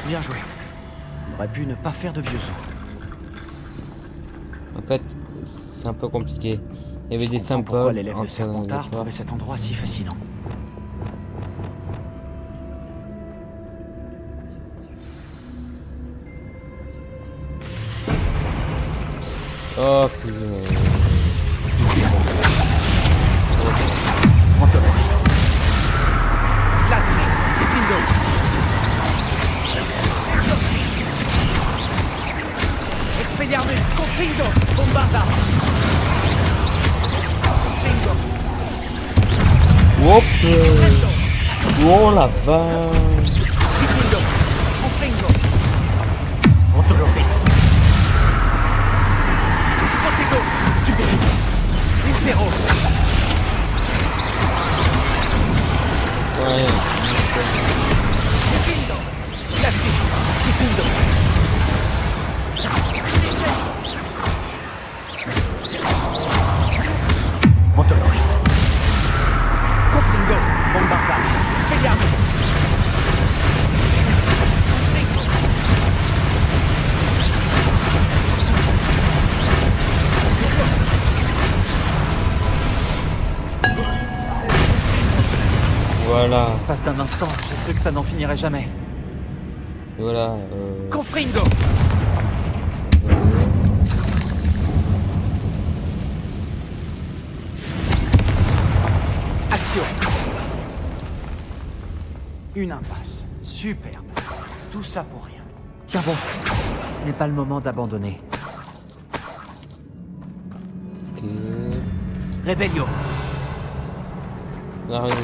Speaker 7: Bien joué. On aurait pu ne pas faire de vieux os.
Speaker 1: En fait, c'est un peu compliqué. Il y avait des
Speaker 7: Comprends pourquoi
Speaker 1: symboles
Speaker 7: l'élève de
Speaker 1: entre
Speaker 7: Serpentard
Speaker 1: les
Speaker 7: trouvait cet endroit si fascinant.
Speaker 1: Oh putain.
Speaker 2: Antonoris. Glacis. Diffindo. Expelliarmus. Confindo. Bombarda. Confindo.
Speaker 1: Hop! Oh la vache!
Speaker 2: Diffindo. Confindo.
Speaker 7: Antonoris.
Speaker 2: Protego. Stupefix. Impero.
Speaker 1: Ouais.
Speaker 2: Diffindo. Glacis. Diffindo.
Speaker 7: Antonoris.
Speaker 2: Confringo. Bombarda. Expelliarmus.
Speaker 1: Voilà.
Speaker 3: L'espace d'un instant, j'ai cru que ça n'en finirait jamais.
Speaker 1: Voilà.
Speaker 2: Confringo. Action.
Speaker 7: Une impasse. Superbe. Tout ça pour rien.
Speaker 3: Tiens bon, ce n'est pas le moment d'abandonner.
Speaker 1: Ok.
Speaker 2: Revelio.
Speaker 1: La relique.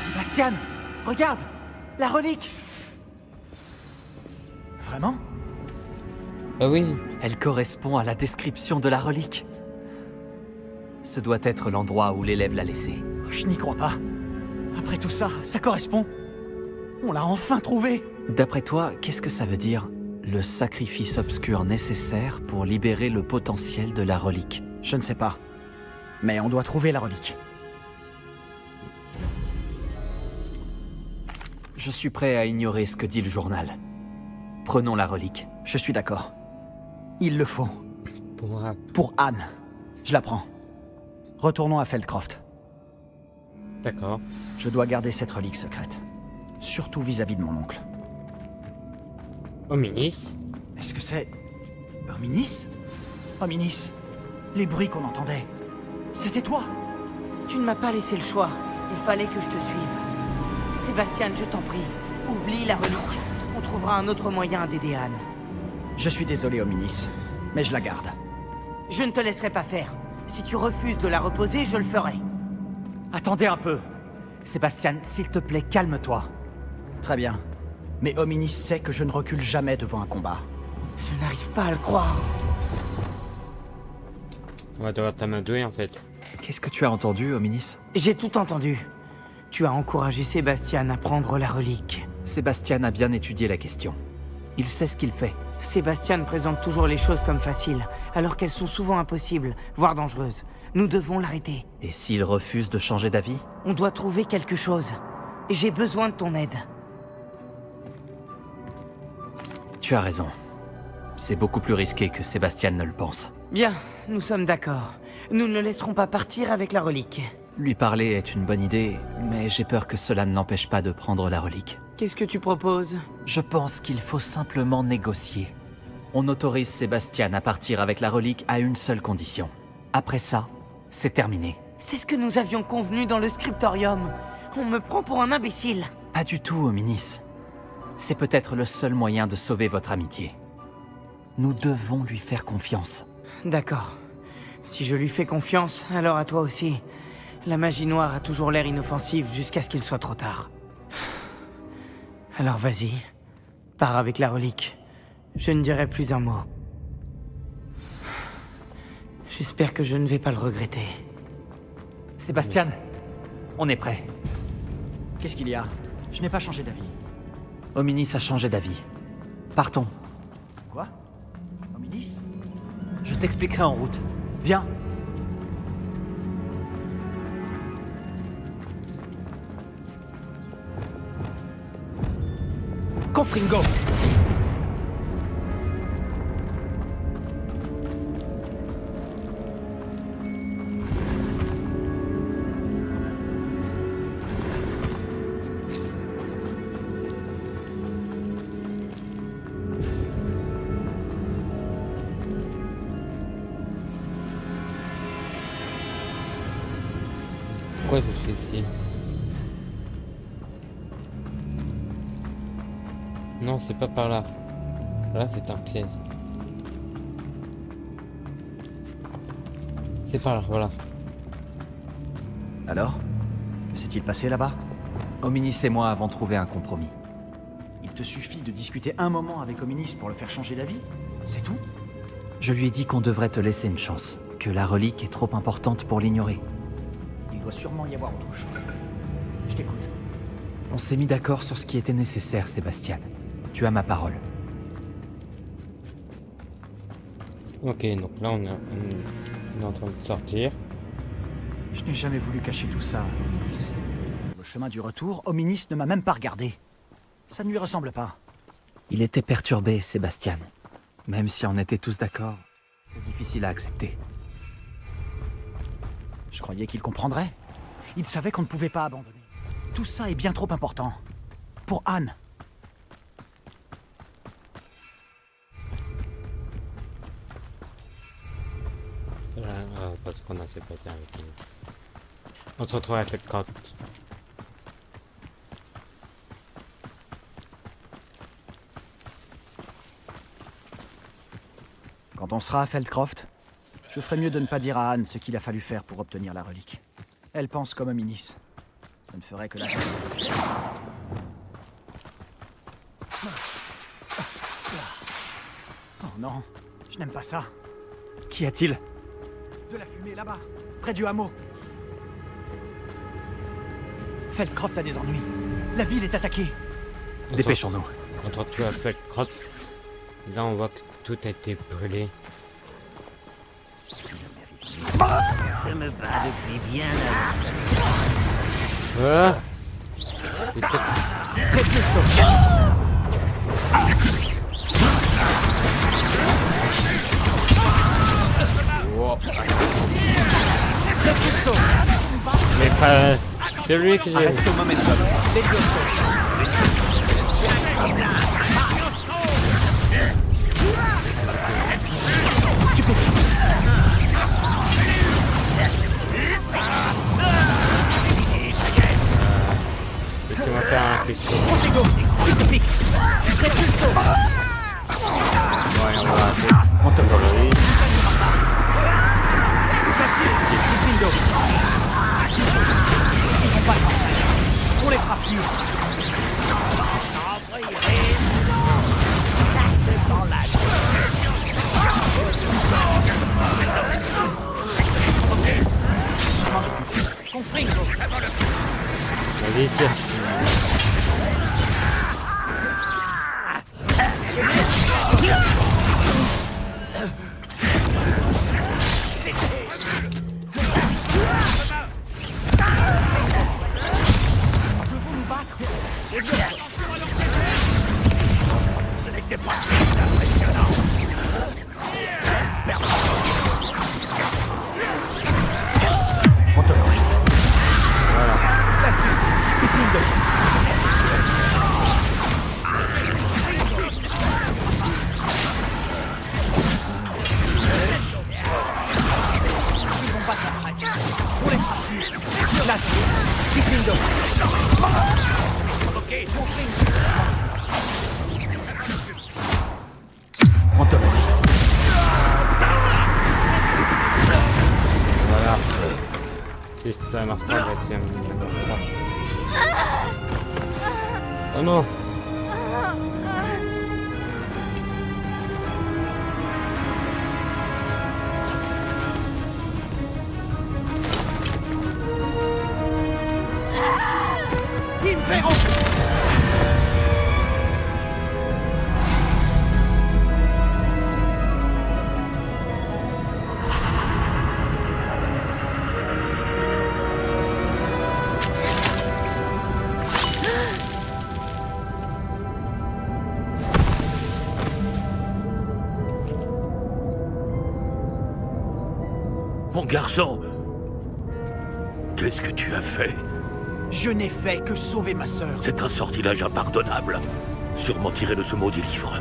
Speaker 2: Sébastien, regarde. La relique.
Speaker 7: Vraiment?
Speaker 1: Ah oui.
Speaker 3: Elle correspond à la description de la relique. Ce doit être l'endroit où l'élève l'a laissée.
Speaker 7: Je n'y crois pas. Après tout ça, ça correspond. On l'a enfin trouvé.
Speaker 3: D'après toi, qu'est-ce que ça veut dire? Le sacrifice obscur nécessaire pour libérer le potentiel de la relique.
Speaker 7: Je ne sais pas. Mais on doit trouver la relique.
Speaker 3: Je suis prêt à ignorer ce que dit le journal. Prenons la relique.
Speaker 7: Je suis d'accord. Il le faut.
Speaker 1: Pour
Speaker 7: Pour Anne. Je la prends. Retournons à Feldcroft.
Speaker 1: D'accord.
Speaker 7: Je dois garder cette relique secrète. Surtout vis-à-vis de mon oncle.
Speaker 1: Ominis.
Speaker 7: Est-ce que c'est... Hominis? Hominis. Les bruits qu'on entendait. C'était toi.
Speaker 6: Tu ne m'as pas laissé le choix. Il fallait que je te suive. Sébastien, je t'en prie, oublie la relique. On trouvera un autre moyen d'aider Anne.
Speaker 7: Je suis désolé, Hominis. Mais je la garde.
Speaker 6: Je ne te laisserai pas faire. Si tu refuses de la reposer, je le ferai.
Speaker 2: Attendez un peu. Sébastien, s'il te plaît, calme-toi.
Speaker 7: Très bien. Mais Hominis sait que je ne recule jamais devant un combat.
Speaker 6: Je n'arrive pas à le croire.
Speaker 1: On va devoir t'amadouer en fait.
Speaker 3: Qu'est-ce que tu as entendu, Hominis?
Speaker 6: J'ai tout entendu. Tu as encouragé Sébastien à prendre la relique.
Speaker 3: Sébastien a bien étudié la question. Il sait ce qu'il fait.
Speaker 6: Sébastien présente toujours les choses comme faciles, alors qu'elles sont souvent impossibles, voire dangereuses. Nous devons l'arrêter.
Speaker 3: Et s'il refuse de changer d'avis?
Speaker 6: On doit trouver quelque chose. J'ai besoin de ton aide.
Speaker 3: Tu as raison. C'est beaucoup plus risqué que Sébastien ne le pense.
Speaker 6: Bien, nous sommes d'accord. Nous ne le laisserons pas partir avec la relique.
Speaker 3: Lui parler est une bonne idée, mais j'ai peur que cela ne l'empêche pas de prendre la relique.
Speaker 6: Qu'est-ce que tu proposes?
Speaker 3: Je pense qu'il faut simplement négocier. On autorise Sébastien à partir avec la relique à une seule condition. Après ça, c'est terminé.
Speaker 6: C'est ce que nous avions convenu dans le scriptorium. On me prend pour un imbécile.
Speaker 3: Pas du tout, Hominis. C'est peut-être le seul moyen de sauver votre amitié. Nous devons lui faire confiance.
Speaker 9: D'accord. Si je lui fais confiance, alors à toi aussi. La magie noire a toujours l'air inoffensive jusqu'à ce qu'il soit trop tard. Alors vas-y, pars avec la relique. Je ne dirai plus un mot. J'espère que je ne vais pas le regretter.
Speaker 2: Sébastien, on est prêt.
Speaker 7: Qu'est-ce qu'il y a? Je n'ai pas changé d'avis.
Speaker 2: Hominis a changé d'avis. Partons.
Speaker 7: Quoi? Hominis?
Speaker 2: Je t'expliquerai en route. Viens. Confringo!
Speaker 1: Pourquoi je suis ici? Non, c'est pas par là. Là, c'est un piège. C'est par là, voilà.
Speaker 7: Alors? Que s'est-il passé là-bas?
Speaker 2: Hominis et moi avons trouvé un compromis.
Speaker 7: Il te suffit de discuter un moment avec Hominis pour le faire changer d'avis? C'est tout?
Speaker 2: Je lui ai dit qu'on devrait te laisser une chance, que la relique est trop importante pour l'ignorer.
Speaker 7: Il doit sûrement y avoir autre chose. Je t'écoute.
Speaker 2: On s'est mis d'accord sur ce qui était nécessaire, Sébastien. Tu as ma parole.
Speaker 1: Ok, donc là, on est en train de sortir.
Speaker 7: Je n'ai jamais voulu cacher tout ça, Hominis. Le chemin du retour, Hominis ne m'a même pas regardé. Ça ne lui ressemble pas.
Speaker 2: Il était perturbé, Sébastien. Même si on était tous d'accord, c'est difficile à accepter.
Speaker 7: Je croyais qu'il comprendrait. Il savait qu'on ne pouvait pas abandonner. Tout ça est bien trop important. Pour Anne.
Speaker 1: Parce qu'on a ses patins avec nous. On se retrouve avec Feldcroft.
Speaker 7: Quand on sera à Feldcroft, je ferai mieux de ne pas dire à Anne ce qu'il a fallu faire pour obtenir la relique. Elle pense comme Hominis. Ça ne ferait que la... Oh non, je n'aime pas ça.
Speaker 2: Qu'y a-t-il?
Speaker 7: De la fumée là-bas, près du hameau. Feldcroft a des ennuis. La ville est attaquée.
Speaker 2: Dépêchons-nous.
Speaker 1: On se retrouve à Feldcroft. Là, on voit que tout a été brûlé.
Speaker 5: Je me bats depuis bien avant.
Speaker 1: Ah et c'est... Wow. Mais pas... C'est lui que j'ai...
Speaker 2: Reste au momentum.
Speaker 1: Laissez-moi faire un cristaux. Ouais, on va rater.
Speaker 7: On t'autorise.
Speaker 2: On les frappe mieux.
Speaker 1: Allez, tiens.
Speaker 5: Ce n'était pas impressionnant.
Speaker 7: On t'autorise.
Speaker 1: Voilà.
Speaker 2: La Suisse.
Speaker 1: Si ça marche pas, bah tiens. Oh non.
Speaker 4: Impero!
Speaker 5: Mon garçon, qu'est-ce que tu as fait?
Speaker 4: Je n'ai fait que sauver ma sœur.
Speaker 5: C'est un sortilège impardonnable, sûrement tiré de ce maudit livre.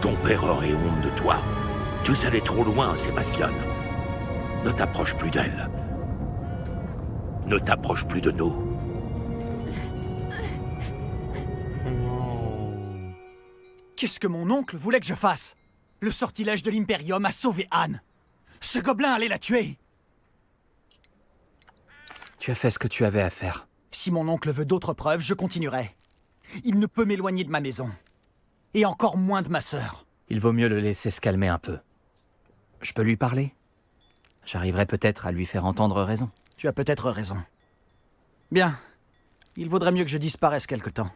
Speaker 5: Ton père aurait honte de toi. Tu es allé trop loin, Sébastien. Ne t'approche plus d'elle. Ne t'approche plus de nous.
Speaker 4: Qu'est-ce que mon oncle voulait que je fasse? Le sortilège de l'Imperium a sauvé Anne. Ce gobelin allait la tuer.
Speaker 3: Tu as fait ce que tu avais à faire.
Speaker 4: Si mon oncle veut d'autres preuves, je continuerai. Il ne peut m'éloigner de ma maison. Et encore moins de ma sœur.
Speaker 3: Il vaut mieux le laisser se calmer un peu. Je peux lui parler? J'arriverai peut-être à lui faire entendre raison.
Speaker 4: Tu as peut-être raison. Bien. Il vaudrait mieux que je disparaisse quelque temps.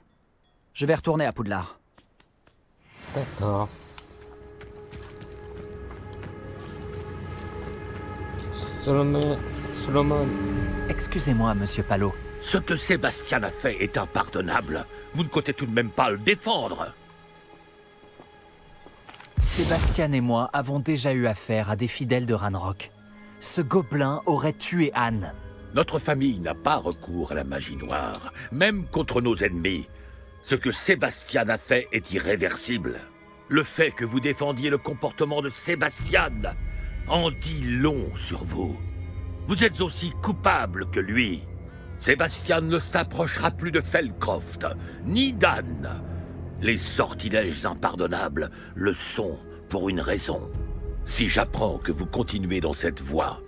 Speaker 4: Je vais retourner à Poudlard.
Speaker 1: D'accord. Solomon.
Speaker 3: Excusez-moi, monsieur Palot.
Speaker 5: Ce que Sébastien a fait est impardonnable. Vous ne comptez tout de même pas le défendre.
Speaker 3: Sébastien et moi avons déjà eu affaire à des fidèles de Ranrock. Ce gobelin aurait tué Anne.
Speaker 5: Notre famille n'a pas recours à la magie noire, même contre nos ennemis. Ce que Sébastien a fait est irréversible. Le fait que vous défendiez le comportement de Sébastien en dit long sur vous. Vous êtes aussi coupable que lui. Sébastien ne s'approchera plus de Feldcroft, ni d'Anne. Les sortilèges impardonnables le sont pour une raison. Si j'apprends que vous continuez dans cette voie,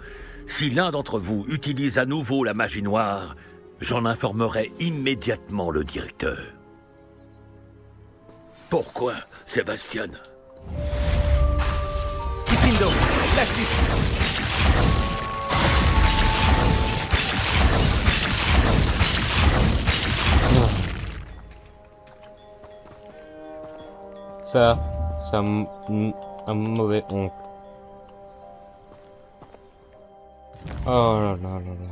Speaker 5: si l'un d'entre vous utilise à nouveau la magie noire, j'en informerai immédiatement le directeur. Pourquoi, Sébastien?
Speaker 4: Kifindo, Lafus.
Speaker 1: Ça, c'est un mauvais oncle. Oh là là là là.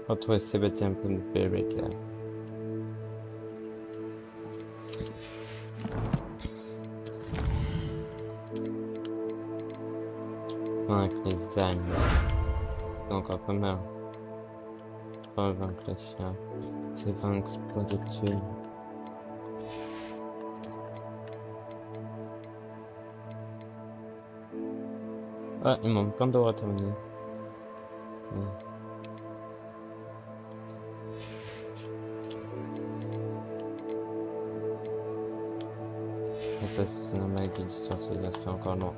Speaker 1: Retrouver Sébastien pour nous faire le cas. Avec les âmes. C'est encore pas mal. Pas vaincre les chiens. C'est vaincre, pas de tuer. Ah, il manque plein d'heures à terminer. Assassinat qui distance, il a fait encore loin.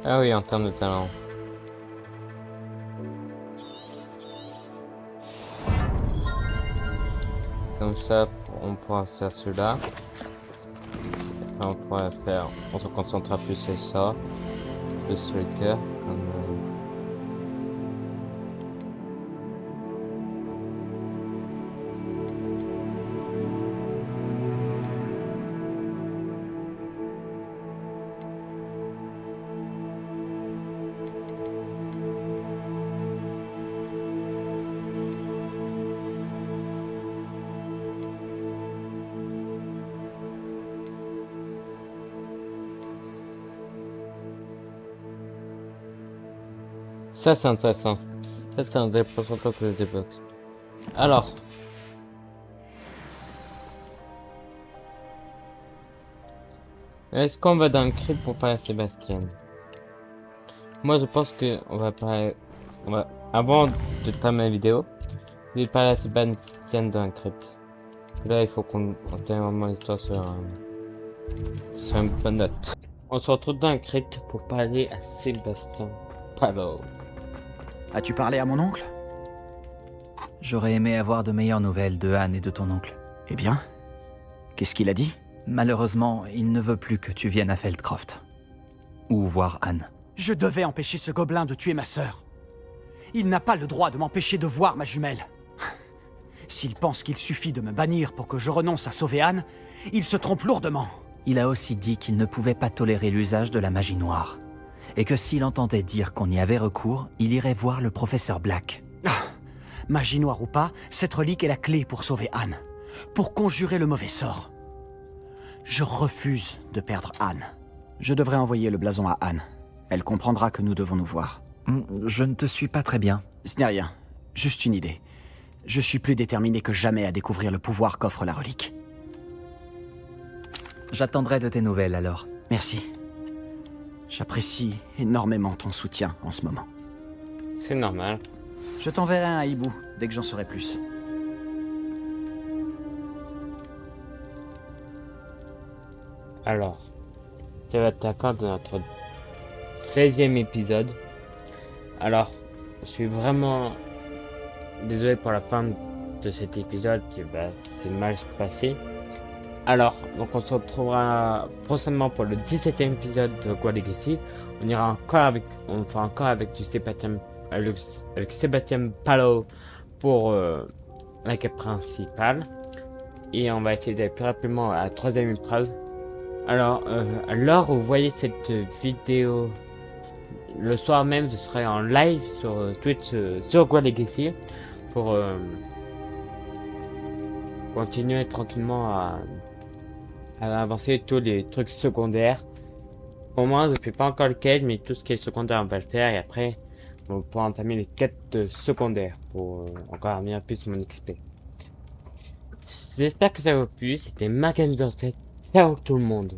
Speaker 1: Ah oui, en termes de talent. Comme ça, on pourra faire cela. On pourra faire, on se concentrera plus sur ça, plus sur le cœur, comme ça c'est intéressant. Ça c'est un des pourcentage que je débloque. Alors. Est-ce qu'on va dans le crypte pour parler à Sébastien? Moi je pense que on va parler. Avant de terminer la vidéo, je vais parler à Sébastien dans le crypte. Là, il faut qu'on termine vraiment l'histoire sur une bonne note. On se retrouve dans un crypte pour parler à Sébastien Pallow.
Speaker 7: As-tu parlé à mon oncle?
Speaker 3: J'aurais aimé avoir de meilleures nouvelles de Anne et de ton oncle.
Speaker 7: Eh bien, qu'est-ce qu'il a dit?
Speaker 3: Malheureusement, il ne veut plus que tu viennes à Feldcroft. Ou voir Anne.
Speaker 7: Je devais empêcher ce gobelin de tuer ma sœur. Il n'a pas le droit de m'empêcher de voir ma jumelle. S'il pense qu'il suffit de me bannir pour que je renonce à sauver Anne, il se trompe lourdement.
Speaker 3: Il a aussi dit qu'il ne pouvait pas tolérer l'usage de la magie noire. Et que s'il entendait dire qu'on y avait recours, il irait voir le professeur Black.
Speaker 7: Magie noire ou pas, cette relique est la clé pour sauver Anne. Pour conjurer le mauvais sort. Je refuse de perdre Anne. Je devrais envoyer le blason à Anne. Elle comprendra que nous devons nous voir.
Speaker 3: Je ne te suis pas très bien.
Speaker 7: Ce n'est rien. Juste une idée. Je suis plus déterminé que jamais à découvrir le pouvoir qu'offre la relique.
Speaker 3: J'attendrai de tes nouvelles alors.
Speaker 7: Merci. J'apprécie énormément ton soutien en ce moment.
Speaker 1: C'est normal.
Speaker 7: Je t'enverrai un hibou dès que j'en saurai plus.
Speaker 1: Alors, ça va être la fin de notre 16e épisode. Alors, je suis vraiment désolé pour la fin de cet épisode qui s'est mal passé. Alors, donc on se retrouvera prochainement pour le 17e épisode de Hogwarts Legacy. On ira encore avec Sébastien Pallow pour la quête principale. Et on va essayer d'aller plus rapidement à la 3e épreuve. Alors, à l'heure où vous voyez cette vidéo, le soir même, je serai en live sur Twitch sur Hogwarts Legacy pour continuer tranquillement à avancer tous les trucs secondaires. Pour moi, je fais pas encore le quête, mais tout ce qui est secondaire, on va le faire et après, on pourra entamer les quêtes secondaires pour encore améliorer plus mon XP. J'espère que ça vous a plu. C'était Mac7. Ciao tout le monde.